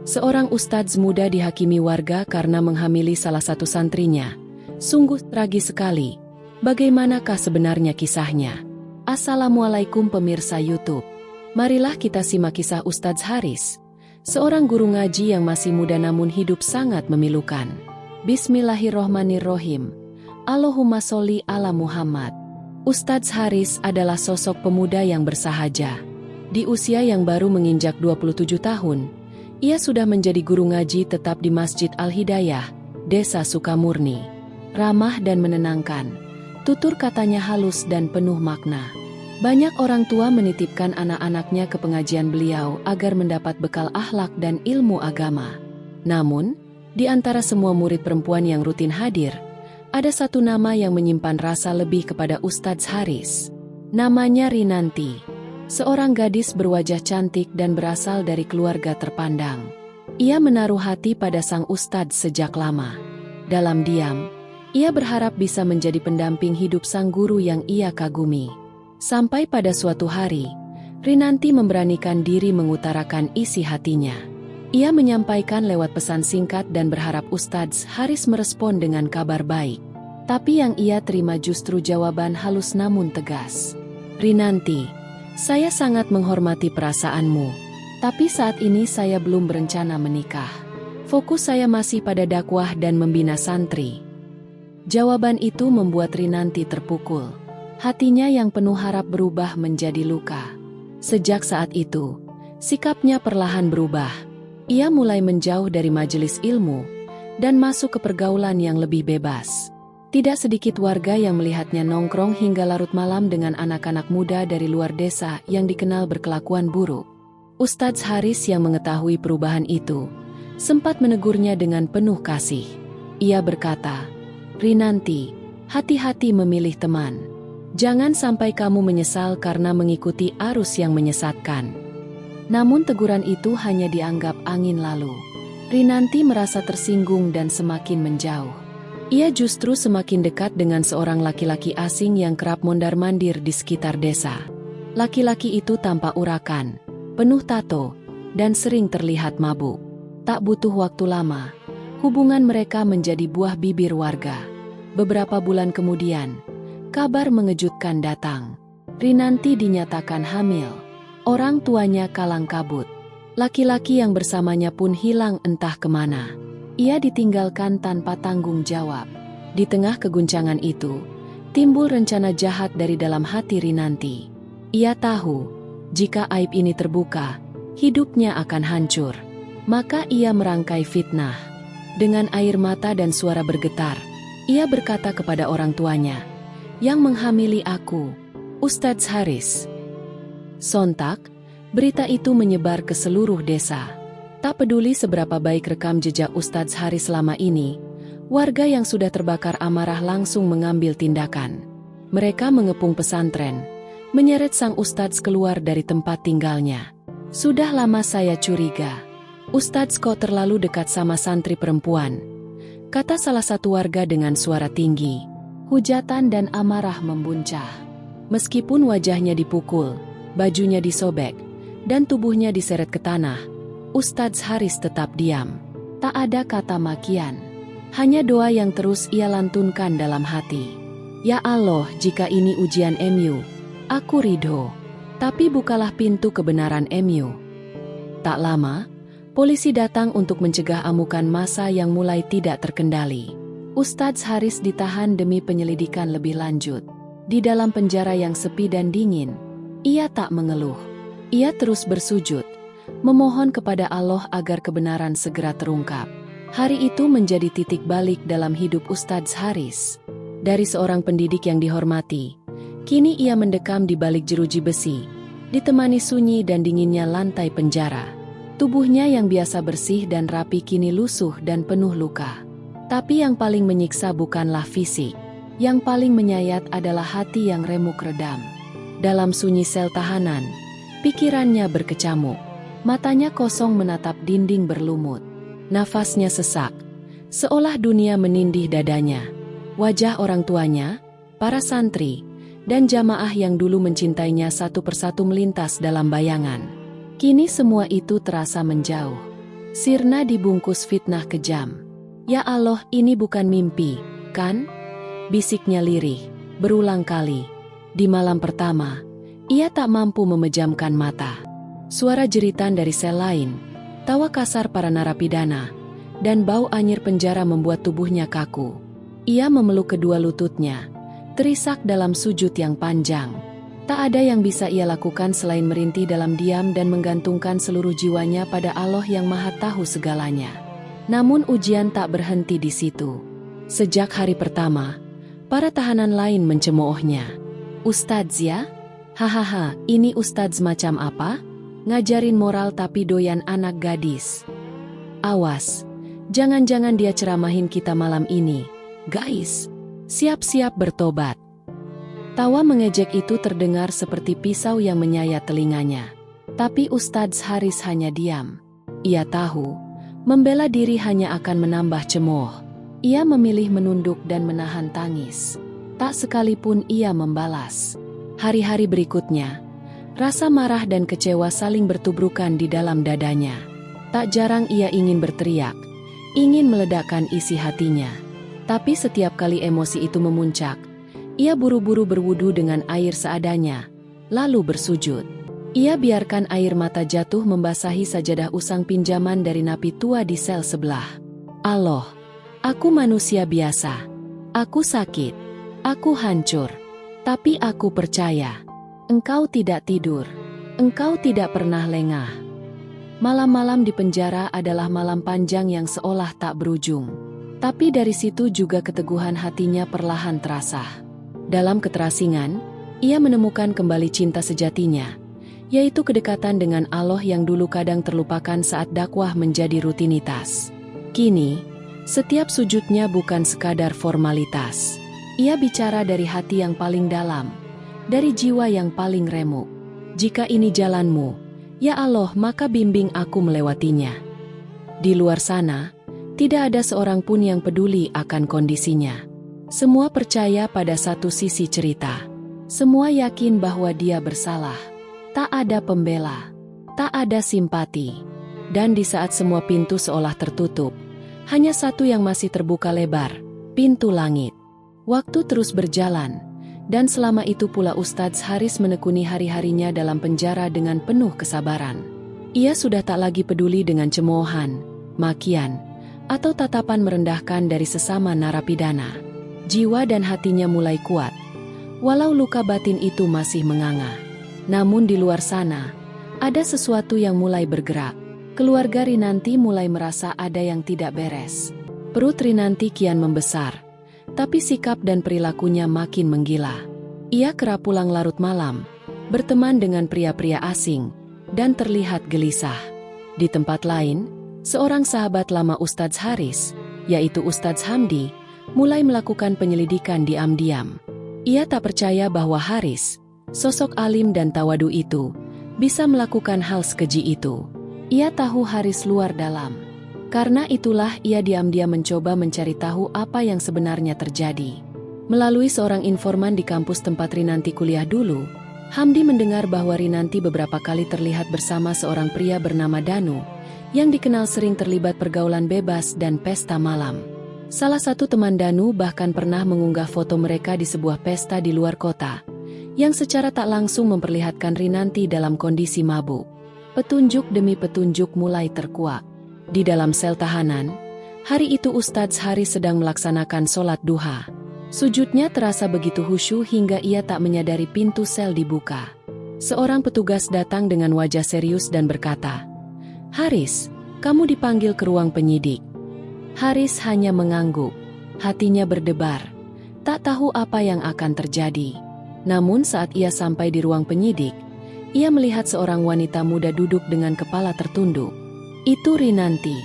Seorang ustadz muda dihakimi warga karena menghamili salah satu santrinya. Sungguh tragis sekali. Bagaimanakah sebenarnya kisahnya? Assalamualaikum pemirsa YouTube. Marilah kita simak kisah Ustadz Haris, seorang guru ngaji yang masih muda namun hidup sangat memilukan. Bismillahirrohmanirrohim. Allahumma sholli ala Muhammad. Ustadz Haris adalah sosok pemuda yang bersahaja. Di usia yang baru menginjak 27 tahun, ia sudah menjadi guru ngaji tetap di Masjid Al-Hidayah, Desa Sukamurni. Ramah dan menenangkan, tutur katanya halus dan penuh makna. Banyak orang tua menitipkan anak-anaknya ke pengajian beliau agar mendapat bekal akhlak dan ilmu agama. Namun, di antara semua murid perempuan yang rutin hadir, ada satu nama yang menyimpan rasa lebih kepada Ustadz Haris. Namanya Rinanti, seorang gadis berwajah cantik dan berasal dari keluarga terpandang. Ia menaruh hati pada sang Ustadz sejak lama. Dalam diam, ia berharap bisa menjadi pendamping hidup sang guru yang ia kagumi. Sampai pada suatu hari, Rinanti memberanikan diri mengutarakan isi hatinya. Ia menyampaikan lewat pesan singkat dan berharap Ustadz Haris merespon dengan kabar baik. Tapi yang ia terima justru jawaban halus namun tegas. Rinanti, saya sangat menghormati perasaanmu, tapi saat ini saya belum berencana menikah. Fokus saya masih pada dakwah dan membina santri. Jawaban itu membuat Rinanti terpukul. Hatinya yang penuh harap berubah menjadi luka. Sejak saat itu, sikapnya perlahan berubah. Ia mulai menjauh dari majelis ilmu dan masuk ke pergaulan yang lebih bebas. Tidak sedikit warga yang melihatnya nongkrong hingga larut malam dengan anak-anak muda dari luar desa yang dikenal berkelakuan buruk. Ustadz Haris yang mengetahui perubahan itu, sempat menegurnya dengan penuh kasih. Ia berkata, "Rinanti, hati-hati memilih teman. Jangan sampai kamu menyesal karena mengikuti arus yang menyesatkan." Namun teguran itu hanya dianggap angin lalu. Rinanti merasa tersinggung dan semakin menjauh. Ia justru semakin dekat dengan seorang laki-laki asing yang kerap mondar-mandir di sekitar desa. Laki-laki itu tampak urakan, penuh tato, dan sering terlihat mabuk. Tak butuh waktu lama, hubungan mereka menjadi buah bibir warga. Beberapa bulan kemudian, kabar mengejutkan datang. Rinanti dinyatakan hamil. Orang tuanya kalang kabut. Laki-laki yang bersamanya pun hilang entah kemana. Ia ditinggalkan tanpa tanggung jawab. Di tengah keguncangan itu, timbul rencana jahat dari dalam hati Rinanti. Ia tahu, jika aib ini terbuka, hidupnya akan hancur. Maka ia merangkai fitnah. Dengan air mata dan suara bergetar, ia berkata kepada orang tuanya, "Yang menghamili aku, Ustadz Haris." Sontak, berita itu menyebar ke seluruh desa. Tak peduli seberapa baik rekam jejak Ustadz Haris selama ini, warga yang sudah terbakar amarah langsung mengambil tindakan. Mereka mengepung pesantren, menyeret sang Ustadz keluar dari tempat tinggalnya. "Sudah lama saya curiga, Ustadz kok terlalu dekat sama santri perempuan," kata salah satu warga dengan suara tinggi. Hujatan dan amarah membuncah. Meskipun wajahnya dipukul, bajunya disobek, dan tubuhnya diseret ke tanah, Ustadz Haris tetap diam. Tak ada kata makian. Hanya doa yang terus ia lantunkan dalam hati. "Ya Allah, jika ini ujian MU, aku ridho. Tapi bukalah pintu kebenaran MU." Tak lama, polisi datang untuk mencegah amukan massa yang mulai tidak terkendali. Ustadz Haris ditahan demi penyelidikan lebih lanjut. Di dalam penjara yang sepi dan dingin, ia tak mengeluh. Ia terus bersujud, memohon kepada Allah agar kebenaran segera terungkap. Hari itu menjadi titik balik dalam hidup Ustadz Haris. Dari seorang pendidik yang dihormati, kini ia mendekam di balik jeruji besi, ditemani sunyi dan dinginnya lantai penjara. Tubuhnya yang biasa bersih dan rapi kini lusuh dan penuh luka. Tapi yang paling menyiksa bukanlah fisik. Yang paling menyayat adalah hati yang remuk redam. Dalam sunyi sel tahanan, pikirannya berkecamuk. Matanya kosong menatap dinding berlumut. Nafasnya sesak, seolah dunia menindih dadanya. Wajah orang tuanya, para santri, dan jamaah yang dulu mencintainya satu persatu melintas dalam bayangan. Kini semua itu terasa menjauh. Sirna dibungkus fitnah kejam. Ya Allah, ini bukan mimpi, kan? Bisiknya lirih, berulang kali. Di malam pertama, ia tak mampu memejamkan mata. Suara jeritan dari sel lain, tawa kasar para narapidana, dan bau anyir penjara membuat tubuhnya kaku. Ia memeluk kedua lututnya, terisak dalam sujud yang panjang. Tak ada yang bisa ia lakukan selain merintih dalam diam dan menggantungkan seluruh jiwanya pada Allah yang Maha Tahu segalanya. Namun ujian tak berhenti di situ. Sejak hari pertama, para tahanan lain mencemoohnya. "Ustadz ya? Hahaha, ini ustadz macam apa? Ngajarin moral tapi doyan anak gadis. Awas, jangan-jangan dia ceramahin kita malam ini. Guys, siap-siap bertobat." Tawa mengejek itu terdengar seperti pisau yang menyayat telinganya. Tapi Ustadz Haris hanya diam. Ia tahu, membela diri hanya akan menambah cemooh. Ia memilih menunduk dan menahan tangis. Tak sekalipun ia membalas. Hari-hari berikutnya, rasa marah dan kecewa saling bertubrukan di dalam dadanya. Tak jarang ia ingin berteriak, ingin meledakkan isi hatinya. Tapi setiap kali emosi itu memuncak, ia buru-buru berwudu dengan air seadanya, lalu bersujud. Ia biarkan air mata jatuh membasahi sajadah usang pinjaman dari napi tua di sel sebelah. Allah, aku manusia biasa. Aku sakit. Aku hancur. Tapi aku percaya. Engkau tidak tidur. Engkau tidak pernah lengah. Malam-malam di penjara adalah malam panjang yang seolah tak berujung. Tapi dari situ juga keteguhan hatinya perlahan terasa. Dalam keterasingan, ia menemukan kembali cinta sejatinya, yaitu kedekatan dengan Allah yang dulu kadang terlupakan saat dakwah menjadi rutinitas. Kini, setiap sujudnya bukan sekadar formalitas. Ia bicara dari hati yang paling dalam, dari jiwa yang paling remuk. Jika ini jalanmu, ya Allah, maka bimbing aku melewatinya. Di luar sana, tidak ada seorang pun yang peduli akan kondisinya. Semua percaya pada satu sisi cerita. Semua yakin bahwa dia bersalah. Tak ada pembela. Tak ada simpati. Dan di saat semua pintu seolah tertutup, hanya satu yang masih terbuka lebar, pintu langit. Waktu terus berjalan, dan selama itu pula Ustadz Haris menekuni hari-harinya dalam penjara dengan penuh kesabaran. Ia sudah tak lagi peduli dengan cemoohan, makian, atau tatapan merendahkan dari sesama narapidana. Jiwa dan hatinya mulai kuat, walau luka batin itu masih menganga. Namun di luar sana, ada sesuatu yang mulai bergerak. Keluarga Rinanti mulai merasa ada yang tidak beres. Perut Rinanti kian membesar, tapi sikap dan perilakunya makin menggila. Ia kerap pulang larut malam, berteman dengan pria-pria asing, dan terlihat gelisah. Di tempat lain, seorang sahabat lama Ustadz Haris, yaitu Ustadz Hamdi, mulai melakukan penyelidikan diam-diam. Ia tak percaya bahwa Haris, sosok alim dan tawadu itu, bisa melakukan hal sekeji itu. Ia tahu Haris luar dalam. Karena itulah ia diam-diam mencoba mencari tahu apa yang sebenarnya terjadi. Melalui seorang informan di kampus tempat Rinanti kuliah dulu, Hamdi mendengar bahwa Rinanti beberapa kali terlihat bersama seorang pria bernama Danu, yang dikenal sering terlibat pergaulan bebas dan pesta malam. Salah satu teman Danu bahkan pernah mengunggah foto mereka di sebuah pesta di luar kota, yang secara tak langsung memperlihatkan Rinanti dalam kondisi mabuk. Petunjuk demi petunjuk mulai terkuak. Di dalam sel tahanan, hari itu Ustadz Haris sedang melaksanakan sholat duha. Sujudnya terasa begitu khusyuk hingga ia tak menyadari pintu sel dibuka. Seorang petugas datang dengan wajah serius dan berkata, "Haris, kamu dipanggil ke ruang penyidik." Haris hanya mengangguk, hatinya berdebar, tak tahu apa yang akan terjadi. Namun saat ia sampai di ruang penyidik, ia melihat seorang wanita muda duduk dengan kepala tertunduk. Itu Rinanti.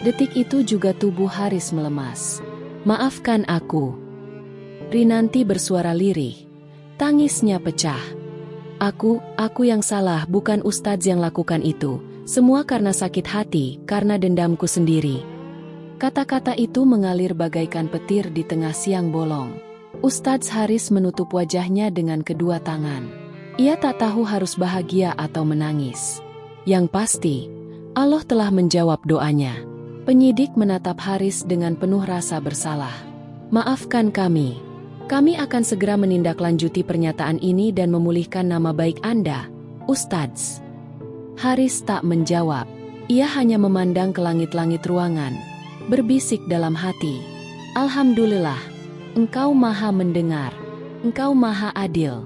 Detik itu juga tubuh Haris melemas. "Maafkan aku." Rinanti bersuara lirih. Tangisnya pecah. Aku yang salah, bukan Ustadz yang lakukan itu. Semua karena sakit hati, karena dendamku sendiri." Kata-kata itu mengalir bagaikan petir di tengah siang bolong. Ustadz Haris menutup wajahnya dengan kedua tangan. Ia tak tahu harus bahagia atau menangis. Yang pasti, Allah telah menjawab doanya. Penyidik menatap Haris dengan penuh rasa bersalah. Maafkan kami. Kami akan segera menindaklanjuti pernyataan ini dan memulihkan nama baik Anda, Ustadz. Haris tak menjawab. Ia hanya memandang ke langit-langit ruangan, berbisik dalam hati. Alhamdulillah, Engkau Maha mendengar. Engkau Maha adil.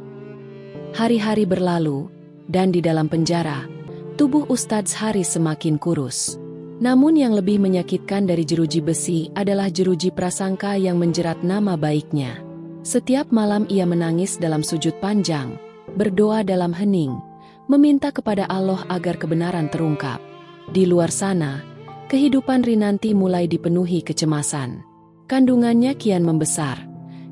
Hari-hari berlalu, dan di dalam penjara, tubuh Ustadz Haris semakin kurus. Namun yang lebih menyakitkan dari jeruji besi adalah jeruji prasangka yang menjerat nama baiknya. Setiap malam ia menangis dalam sujud panjang, berdoa dalam hening, meminta kepada Allah agar kebenaran terungkap. Di luar sana, kehidupan Rinanti mulai dipenuhi kecemasan. Kandungannya kian membesar,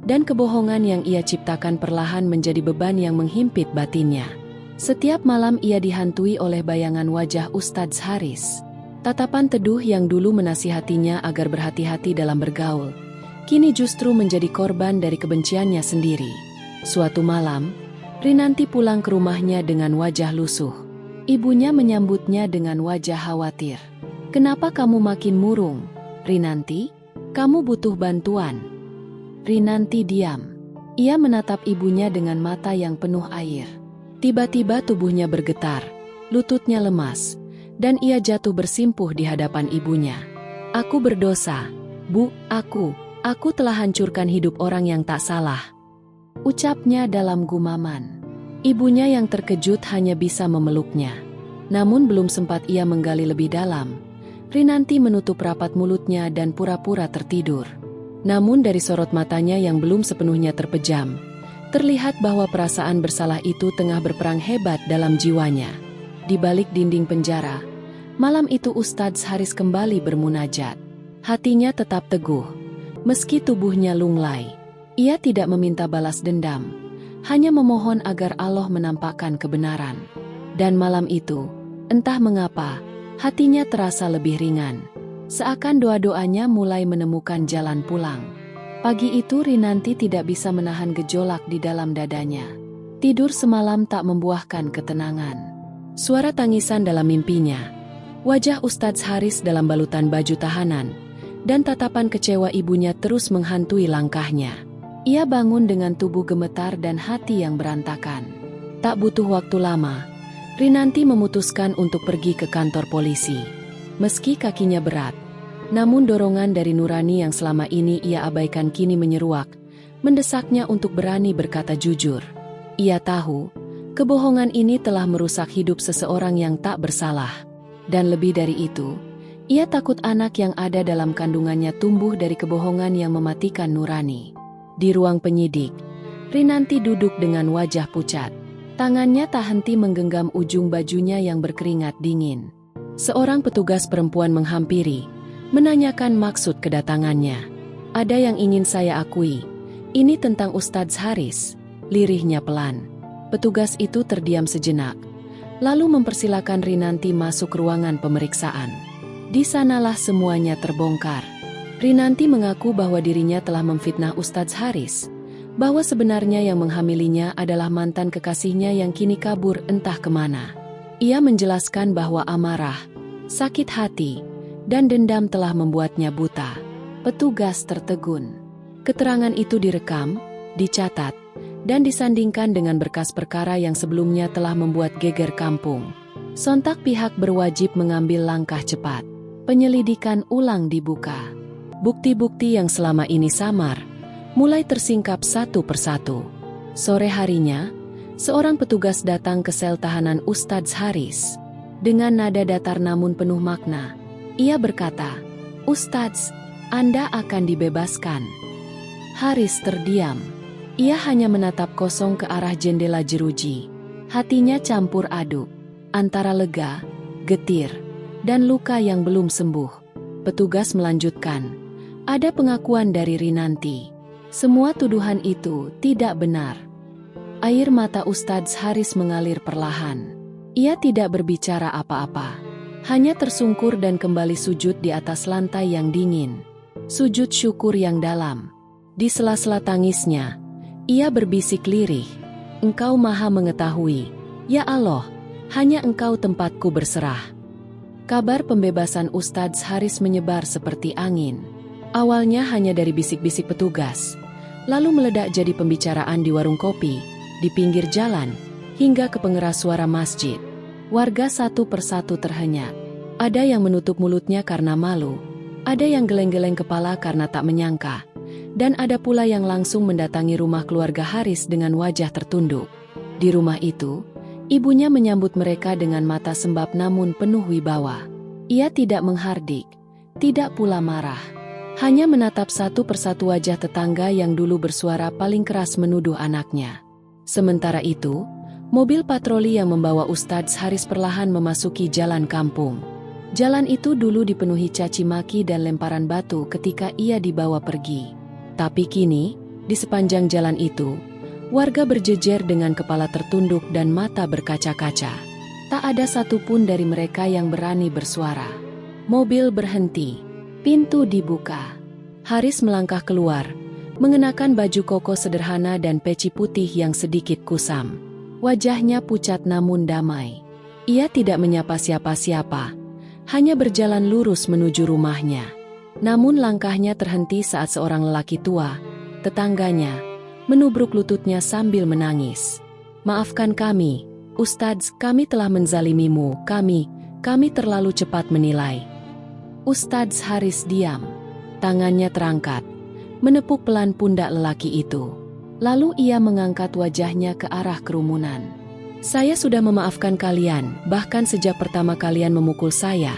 dan kebohongan yang ia ciptakan perlahan menjadi beban yang menghimpit batinnya. Setiap malam ia dihantui oleh bayangan wajah Ustadz Haris. Tatapan teduh yang dulu menasihatinya agar berhati-hati dalam bergaul, kini justru menjadi korban dari kebenciannya sendiri. Suatu malam, Rinanti pulang ke rumahnya dengan wajah lusuh. Ibunya menyambutnya dengan wajah khawatir. "Kenapa kamu makin murung, Rinanti? Kamu butuh bantuan?" Rinanti diam. Ia menatap ibunya dengan mata yang penuh air. Tiba-tiba tubuhnya bergetar, lututnya lemas, dan ia jatuh bersimpuh di hadapan ibunya. "Aku berdosa, Bu, aku telah hancurkan hidup orang yang tak salah," ucapnya dalam gumaman. Ibunya yang terkejut hanya bisa memeluknya. Namun belum sempat ia menggali lebih dalam, Rinanti menutup rapat mulutnya dan pura-pura tertidur. Namun dari sorot matanya yang belum sepenuhnya terpejam, terlihat bahwa perasaan bersalah itu tengah berperang hebat dalam jiwanya. Di balik dinding penjara, malam itu Ustadz Haris kembali bermunajat. Hatinya tetap teguh, meski tubuhnya lunglai. Ia tidak meminta balas dendam, hanya memohon agar Allah menampakkan kebenaran. Dan malam itu, entah mengapa, hatinya terasa lebih ringan. Seakan doa-doanya mulai menemukan jalan pulang. Pagi itu Rinanti tidak bisa menahan gejolak di dalam dadanya. Tidur semalam tak membuahkan ketenangan. Suara tangisan dalam mimpinya, wajah Ustadz Haris dalam balutan baju tahanan, dan tatapan kecewa ibunya terus menghantui langkahnya. Ia bangun dengan tubuh gemetar dan hati yang berantakan. Tak butuh waktu lama, Rinanti memutuskan untuk pergi ke kantor polisi. Meski kakinya berat, namun dorongan dari nurani yang selama ini ia abaikan kini menyeruak, mendesaknya untuk berani berkata jujur. Ia tahu, kebohongan ini telah merusak hidup seseorang yang tak bersalah. Dan lebih dari itu, ia takut anak yang ada dalam kandungannya tumbuh dari kebohongan yang mematikan nurani. Di ruang penyidik, Rinanti duduk dengan wajah pucat. Tangannya tak henti menggenggam ujung bajunya yang berkeringat dingin. Seorang petugas perempuan menghampiri, menanyakan maksud kedatangannya. "Ada yang ingin saya akui. Ini tentang Ustadz Haris," lirihnya pelan. Petugas itu terdiam sejenak, lalu mempersilakan Rinanti masuk ruangan pemeriksaan. Di sanalah semuanya terbongkar. Rinanti mengaku bahwa dirinya telah memfitnah Ustadz Haris, bahwa sebenarnya yang menghamilinya adalah mantan kekasihnya yang kini kabur entah kemana. Ia menjelaskan bahwa amarah, sakit hati, dan dendam telah membuatnya buta. Petugas tertegun. Keterangan itu direkam, dicatat, dan disandingkan dengan berkas perkara yang sebelumnya telah membuat geger kampung. Sontak pihak berwajib mengambil langkah cepat. Penyelidikan ulang dibuka. Bukti-bukti yang selama ini samar mulai tersingkap satu persatu. Sore harinya, seorang petugas datang ke sel tahanan Ustadz Haris. Dengan nada datar namun penuh makna, ia berkata, "Ustadz, Anda akan dibebaskan." Haris terdiam. Ia hanya menatap kosong ke arah jendela jeruji. Hatinya campur aduk, antara lega, getir, dan luka yang belum sembuh. Petugas melanjutkan, "Ada pengakuan dari Rinanti. Semua tuduhan itu tidak benar." Air mata Ustadz Haris mengalir perlahan. Ia tidak berbicara apa-apa, hanya tersungkur dan kembali sujud di atas lantai yang dingin. Sujud syukur yang dalam. Di sela-sela tangisnya, ia berbisik lirih, "Engkau Maha mengetahui, ya Allah, hanya Engkau tempatku berserah." Kabar pembebasan Ustadz Haris menyebar seperti angin. Awalnya hanya dari bisik-bisik petugas, lalu meledak jadi pembicaraan di warung kopi, di pinggir jalan, hingga ke pengeras suara masjid. Warga satu persatu terhenyak. Ada yang menutup mulutnya karena malu, ada yang geleng-geleng kepala karena tak menyangka, dan ada pula yang langsung mendatangi rumah keluarga Haris dengan wajah tertunduk. Di rumah itu, ibunya menyambut mereka dengan mata sembab namun penuh wibawa. Ia tidak menghardik, tidak pula marah. Hanya menatap satu persatu wajah tetangga yang dulu bersuara paling keras menuduh anaknya. Sementara itu, mobil patroli yang membawa Ustadz Haris perlahan memasuki jalan kampung. Jalan itu dulu dipenuhi caci maki dan lemparan batu ketika ia dibawa pergi. Tapi kini, di sepanjang jalan itu, warga berjejer dengan kepala tertunduk dan mata berkaca-kaca. Tak ada satupun dari mereka yang berani bersuara. Mobil berhenti. Pintu dibuka. Haris melangkah keluar, mengenakan baju koko sederhana dan peci putih yang sedikit kusam. Wajahnya pucat namun damai. Ia tidak menyapa siapa-siapa, hanya berjalan lurus menuju rumahnya. Namun langkahnya terhenti saat seorang lelaki tua, tetangganya, menubruk lututnya sambil menangis. "Maafkan kami, Ustadz, kami telah menzalimimu, kami terlalu cepat menilai." Ustadz Haris diam. Tangannya terangkat, menepuk pelan pundak lelaki itu. Lalu ia mengangkat wajahnya ke arah kerumunan. "Saya sudah memaafkan kalian, bahkan sejak pertama kalian memukul saya.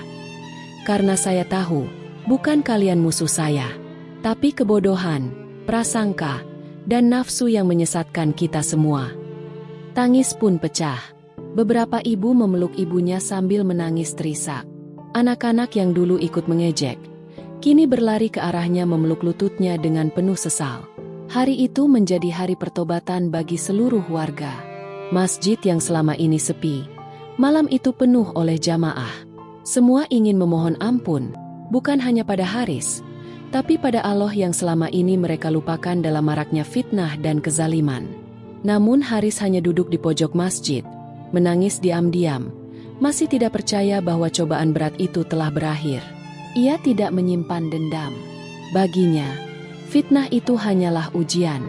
Karena saya tahu, bukan kalian musuh saya. Tapi kebodohan, prasangka, dan nafsu yang menyesatkan kita semua." Tangis pun pecah. Beberapa ibu memeluk ibunya sambil menangis terisak. Anak-anak yang dulu ikut mengejek, kini berlari ke arahnya memeluk lututnya dengan penuh sesal. Hari itu menjadi hari pertobatan bagi seluruh warga. Masjid yang selama ini sepi, malam itu penuh oleh jamaah. Semua ingin memohon ampun, bukan hanya pada Haris, tapi pada Allah yang selama ini mereka lupakan dalam maraknya fitnah dan kezaliman. Namun Haris hanya duduk di pojok masjid, menangis diam-diam, masih tidak percaya bahwa cobaan berat itu telah berakhir. Ia tidak menyimpan dendam. Baginya, fitnah itu hanyalah ujian.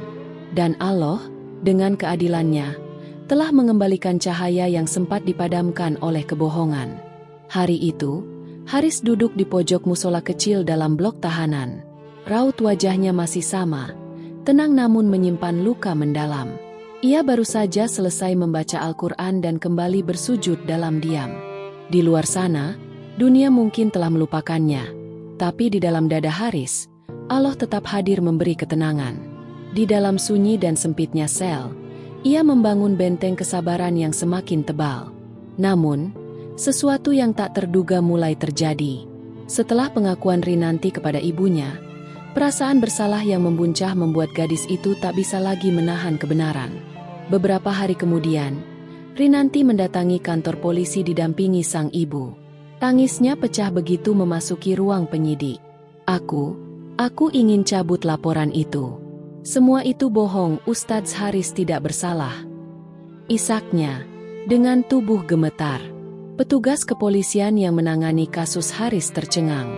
Dan Allah, dengan keadilannya, telah mengembalikan cahaya yang sempat dipadamkan oleh kebohongan. Hari itu, Haris duduk di pojok musola kecil dalam blok tahanan. Raut wajahnya masih sama, tenang namun menyimpan luka mendalam. Ia baru saja selesai membaca Al-Quran dan kembali bersujud dalam diam. Di luar sana, dunia mungkin telah melupakannya. Tapi di dalam dada Haris, Allah tetap hadir memberi ketenangan. Di dalam sunyi dan sempitnya sel, ia membangun benteng kesabaran yang semakin tebal. Namun, sesuatu yang tak terduga mulai terjadi. Setelah pengakuan Rinanti kepada ibunya, perasaan bersalah yang membuncah membuat gadis itu tak bisa lagi menahan kebenaran. Beberapa hari kemudian, Rinanti mendatangi kantor polisi didampingi sang ibu. Tangisnya pecah begitu memasuki ruang penyidik. Aku ingin cabut laporan itu. Semua itu bohong, Ustadz Haris tidak bersalah." Isaknya, dengan tubuh gemetar. Petugas kepolisian yang menangani kasus Haris tercengang.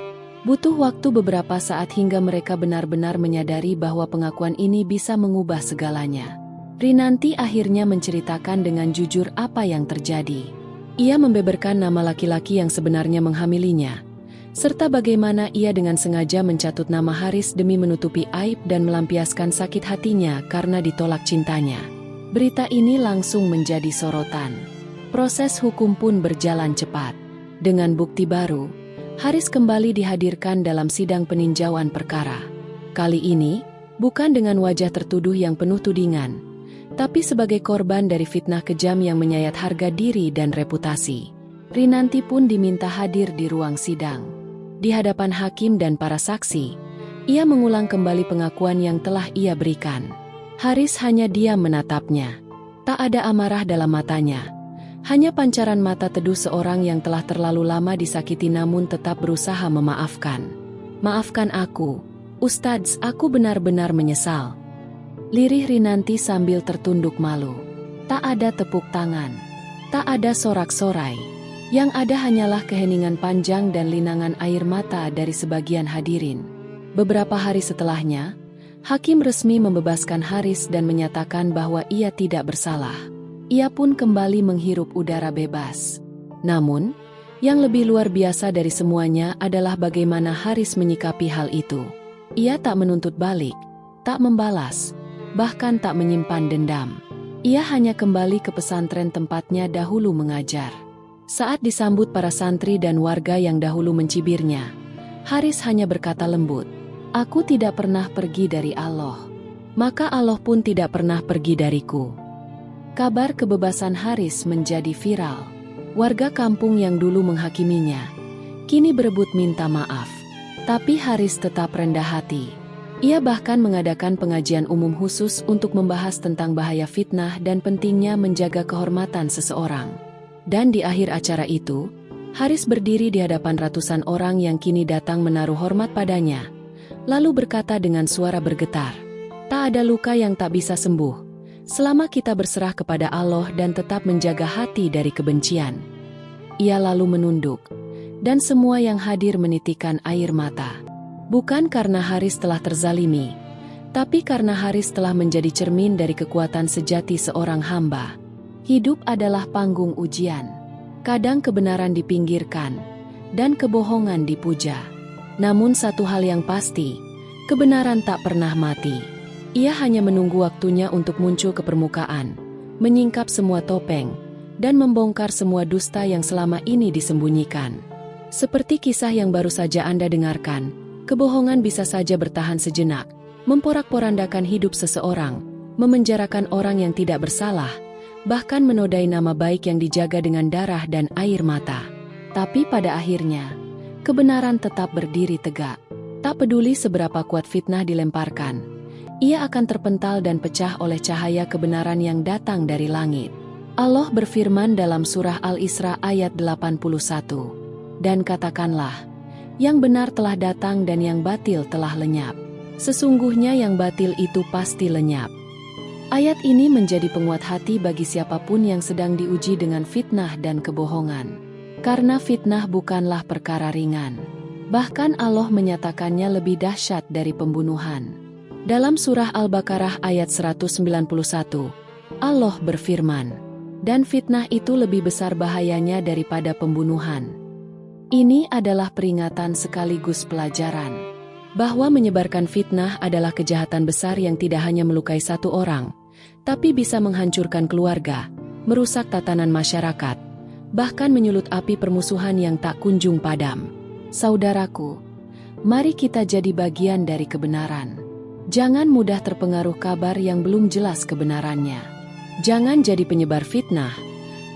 Butuh waktu beberapa saat hingga mereka benar-benar menyadari bahwa pengakuan ini bisa mengubah segalanya. Rinanti akhirnya menceritakan dengan jujur apa yang terjadi. Ia membeberkan nama laki-laki yang sebenarnya menghamilinya, serta bagaimana ia dengan sengaja mencatut nama Haris demi menutupi aib dan melampiaskan sakit hatinya karena ditolak cintanya. Berita ini langsung menjadi sorotan. Proses hukum pun berjalan cepat. Dengan bukti baru, Haris kembali dihadirkan dalam sidang peninjauan perkara. Kali ini, bukan dengan wajah tertuduh yang penuh tudingan, tapi sebagai korban dari fitnah kejam yang menyayat harga diri dan reputasi. Rinanti pun diminta hadir di ruang sidang. Di hadapan hakim dan para saksi, ia mengulang kembali pengakuan yang telah ia berikan. Haris hanya diam menatapnya. Tak ada amarah dalam matanya. Hanya pancaran mata teduh seorang yang telah terlalu lama disakiti namun tetap berusaha memaafkan. "Maafkan aku, Ustadz, aku benar-benar menyesal." Lirih Rinanti sambil tertunduk malu. Tak ada tepuk tangan. Tak ada sorak-sorai. Yang ada hanyalah keheningan panjang dan linangan air mata dari sebagian hadirin. Beberapa hari setelahnya, hakim resmi membebaskan Haris dan menyatakan bahwa ia tidak bersalah. Ia pun kembali menghirup udara bebas. Namun, yang lebih luar biasa dari semuanya adalah bagaimana Haris menyikapi hal itu. Ia tak menuntut balik, tak membalas, bahkan tak menyimpan dendam. Ia hanya kembali ke pesantren tempatnya dahulu mengajar. Saat disambut para santri dan warga yang dahulu mencibirnya, Haris hanya berkata lembut, "Aku tidak pernah pergi dari Allah. Maka Allah pun tidak pernah pergi dariku." Kabar kebebasan Haris menjadi viral. Warga kampung yang dulu menghakiminya, kini berebut minta maaf. Tapi Haris tetap rendah hati. Ia bahkan mengadakan pengajian umum khusus untuk membahas tentang bahaya fitnah dan pentingnya menjaga kehormatan seseorang. Dan di akhir acara itu, Haris berdiri di hadapan ratusan orang yang kini datang menaruh hormat padanya. Lalu berkata dengan suara bergetar, "Tak ada luka yang tak bisa sembuh, selama kita berserah kepada Allah dan tetap menjaga hati dari kebencian." Ia lalu menunduk, dan semua yang hadir menitikkan air mata. Bukan karena Haris telah terzalimi, tapi karena Haris telah menjadi cermin dari kekuatan sejati seorang hamba. Hidup adalah panggung ujian. Kadang kebenaran dipinggirkan, dan kebohongan dipuja. Namun satu hal yang pasti, kebenaran tak pernah mati. Ia hanya menunggu waktunya untuk muncul ke permukaan, menyingkap semua topeng, dan membongkar semua dusta yang selama ini disembunyikan. Seperti kisah yang baru saja Anda dengarkan, kebohongan bisa saja bertahan sejenak, memporak-porandakan hidup seseorang, memenjarakan orang yang tidak bersalah, bahkan menodai nama baik yang dijaga dengan darah dan air mata. Tapi pada akhirnya, kebenaran tetap berdiri tegak. Tak peduli seberapa kuat fitnah dilemparkan, ia akan terpental dan pecah oleh cahaya kebenaran yang datang dari langit. Allah berfirman dalam surah Al-Isra ayat 81, "Dan katakanlah, yang benar telah datang dan yang batil telah lenyap. Sesungguhnya yang batil itu pasti lenyap." Ayat ini menjadi penguat hati bagi siapapun yang sedang diuji dengan fitnah dan kebohongan. Karena fitnah bukanlah perkara ringan. Bahkan Allah menyatakannya lebih dahsyat dari pembunuhan. Dalam surah Al-Baqarah ayat 191, Allah berfirman, "Dan fitnah itu lebih besar bahayanya daripada pembunuhan." Ini adalah peringatan sekaligus pelajaran, bahwa menyebarkan fitnah adalah kejahatan besar yang tidak hanya melukai satu orang, tapi bisa menghancurkan keluarga, merusak tatanan masyarakat, bahkan menyulut api permusuhan yang tak kunjung padam. Saudaraku, mari kita jadi bagian dari kebenaran. Jangan mudah terpengaruh kabar yang belum jelas kebenarannya. Jangan jadi penyebar fitnah,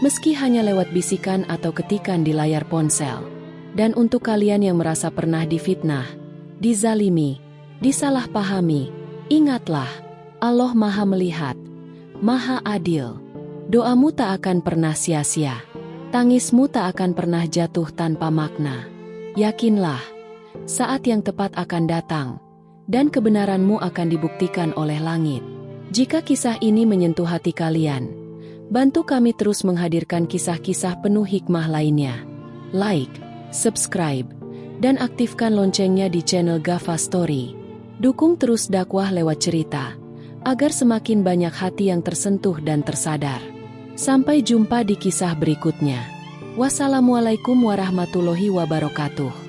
meski hanya lewat bisikan atau ketikan di layar ponsel. Dan untuk kalian yang merasa pernah difitnah, dizalimi, disalahpahami, ingatlah, Allah Maha Melihat, Maha Adil. Doamu tak akan pernah sia-sia. Tangismu tak akan pernah jatuh tanpa makna. Yakinlah, saat yang tepat akan datang, dan kebenaranmu akan dibuktikan oleh langit. Jika kisah ini menyentuh hati kalian, bantu kami terus menghadirkan kisah-kisah penuh hikmah lainnya. Like, subscribe, dan aktifkan loncengnya di channel Gava Story. Dukung terus dakwah lewat cerita, agar semakin banyak hati yang tersentuh dan tersadar. Sampai jumpa di kisah berikutnya. Wassalamualaikum warahmatullahi wabarakatuh.